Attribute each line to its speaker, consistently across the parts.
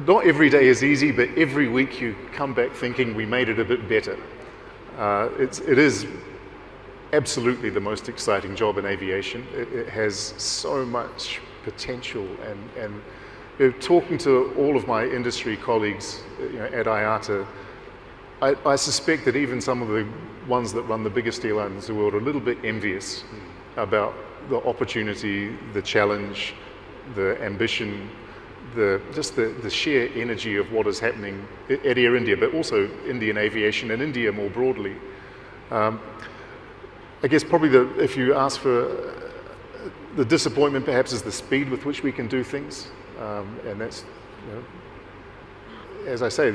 Speaker 1: not every day is easy, but every week you come back thinking we made it a bit better. It is absolutely the most exciting job in aviation. It has so much potential, and talking to all of my industry colleagues at IATA, I suspect that even some of the ones that run the biggest airlines in the world are a little bit envious about the opportunity, the challenge, the ambition, just the sheer energy of what is happening at Air India, but also Indian aviation and India more broadly. I guess probably if you ask for the disappointment, perhaps, is the speed with which we can do things, and that's, as I say,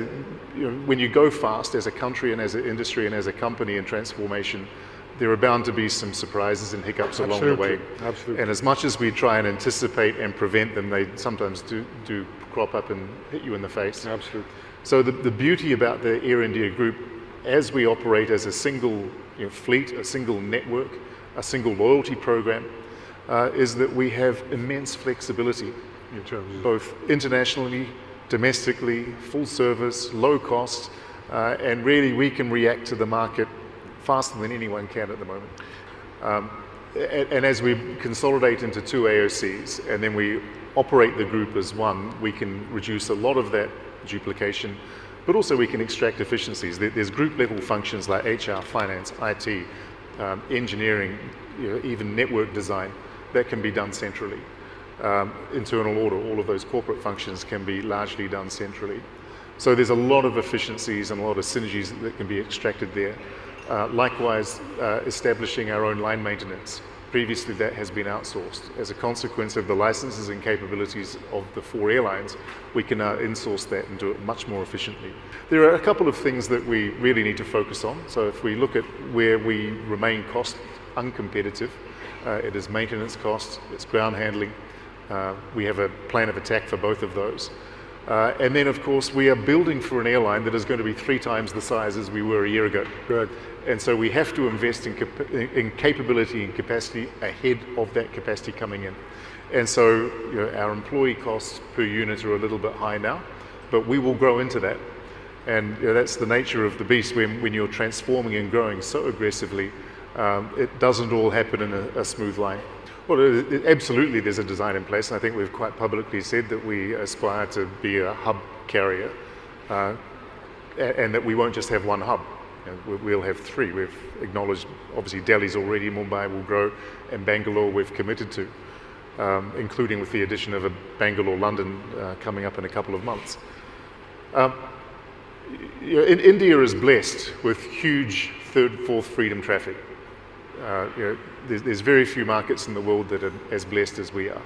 Speaker 1: when you go fast as a country and as an industry and as a company in transformation, there are bound to be some surprises and hiccups along the way.
Speaker 2: Absolutely.
Speaker 1: And as much as we try and anticipate and prevent them, they sometimes do crop up and hit you in the face.
Speaker 2: Absolutely.
Speaker 1: So the beauty about the Air India group, as we operate as a single fleet, a single network, a single loyalty program, is that we have immense flexibility
Speaker 2: In terms of
Speaker 1: both internationally, domestically, full service, low cost, and really we can react to the market faster than anyone can at the moment. And as we consolidate into 2 AOCs and then we operate the group as one, we can reduce a lot of that duplication, but also we can extract efficiencies. There's group level functions like HR, finance, IT, engineering, even network design that can be done centrally. Internal order, all of those corporate functions can be largely done centrally. So there's a lot of efficiencies and a lot of synergies that can be extracted there. Likewise, establishing our own line maintenance. Previously that has been outsourced. As a consequence of the licenses and capabilities of the 4 airlines, we can now insource that and do it much more efficiently. There are a couple of things that we really need to focus on. So if we look at where we remain cost uncompetitive, it is maintenance costs, it's ground handling. We have a plan of attack for both of those. And then, of course, we are building for an airline that is going to be 3 times the size as we were a year ago.
Speaker 2: Right.
Speaker 1: And so we have to invest in capability and capacity ahead of that capacity coming in. And so our employee costs per unit are a little bit high now, but we will grow into that. And that's the nature of the beast when you're transforming and growing so aggressively. It doesn't all happen in a smooth line. Well, absolutely there's a design in place, and I think we've quite publicly said that we aspire to be a hub carrier, and that we won't just have one hub. We'll have 3. We've acknowledged, obviously, Delhi's already, Mumbai will grow, and Bangalore we've committed to, including with the addition of a Bangalore-London coming up in a couple of months. India is blessed with huge 3rd, 4th freedom traffic. There's very few markets in the world that are as blessed as we are.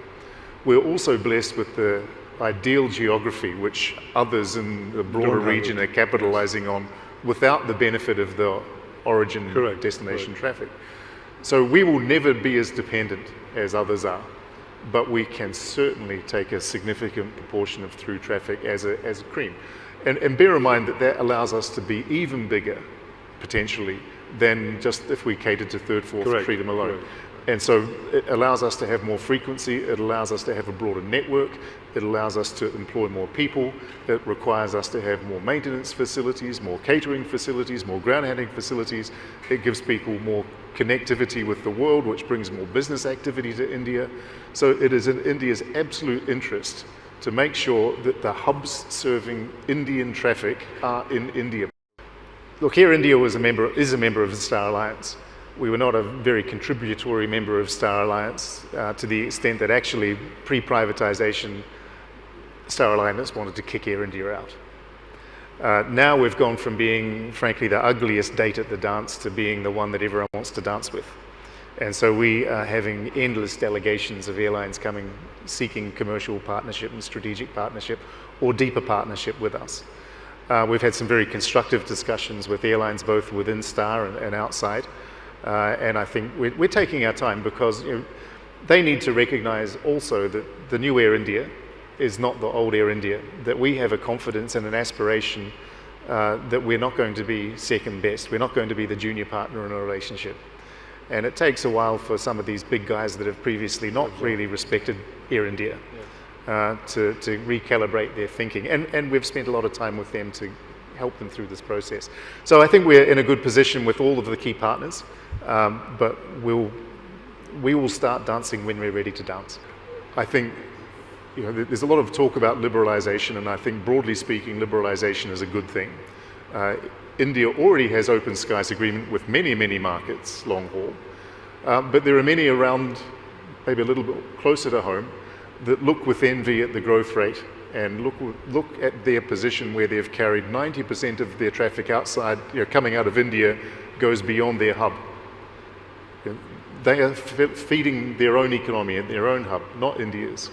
Speaker 1: We're also blessed with the ideal geography which others in the broader region are capitalizing on without the benefit of the origin destination traffic. So we will never be as dependent as others are, but we can certainly take a significant proportion of through traffic as a cream. And bear in mind that allows us to be even bigger, potentially, than just if we catered to 3rd, 4th freedom alone.
Speaker 2: Correct.
Speaker 1: And so it allows us to have more frequency, it allows us to have a broader network, it allows us to employ more people, it requires us to have more maintenance facilities, more catering facilities, more ground handling facilities. It gives people more connectivity with the world, which brings more business activity to India. So it is in India's absolute interest to make sure that the hubs serving Indian traffic are in India. Look, Air India is a member of the Star Alliance. We were not a very contributory member of Star Alliance to the extent that actually pre-privatization Star Alliance wanted to kick Air India out. Now we've gone from being, frankly, the ugliest date at the dance to being the one that everyone wants to dance with. And so we are having endless delegations of airlines coming, seeking commercial partnership and strategic partnership or deeper partnership with us. We've had some very constructive discussions with airlines both within Star and outside. And I think we're taking our time because they need to recognize also that the new Air India is not the old Air India, that we have a confidence and an aspiration that we're not going to be second best. We're not going to be the junior partner in a relationship. And it takes a while for some of these big guys that have previously not really respected Air India to recalibrate their thinking. And we've spent a lot of time with them to help them through this process. So I think we're in a good position with all of the key partners, but we will start dancing when we're ready to dance. I think there's a lot of talk about liberalization, and I think broadly speaking, liberalization is a good thing. India already has open skies agreement with many, many markets long haul, but there are many around, maybe a little bit closer to home, that look with envy at the growth rate and look at their position where they've carried 90% of their traffic outside, coming out of India, goes beyond their hub. They are feeding their own economy at their own hub, not India's.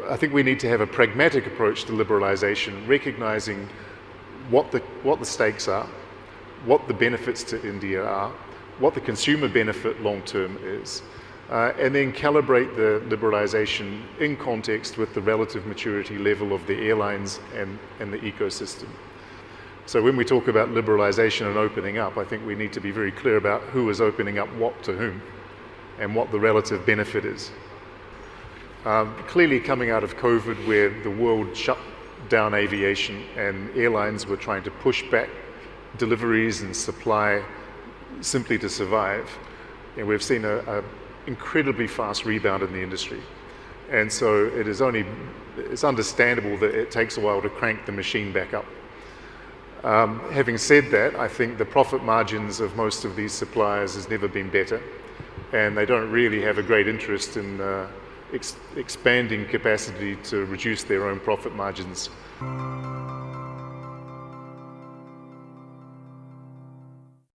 Speaker 1: I think we need to have a pragmatic approach to liberalization, recognizing what the stakes are, what the benefits to India are, what the consumer benefit long term is, and then calibrate the liberalization in context with the relative maturity level of the airlines and the ecosystem. So when we talk about liberalization and opening up, I think we need to be very clear about who is opening up what to whom and what the relative benefit is. Clearly coming out of COVID, where the world shut down aviation and airlines were trying to push back deliveries and supply simply to survive, and we've seen an incredibly fast rebound in the industry. And so it's understandable that it takes a while to crank the machine back up. Having said that, I think the profit margins of most of these suppliers has never been better, and they don't really have a great interest in expanding capacity to reduce their own profit margins.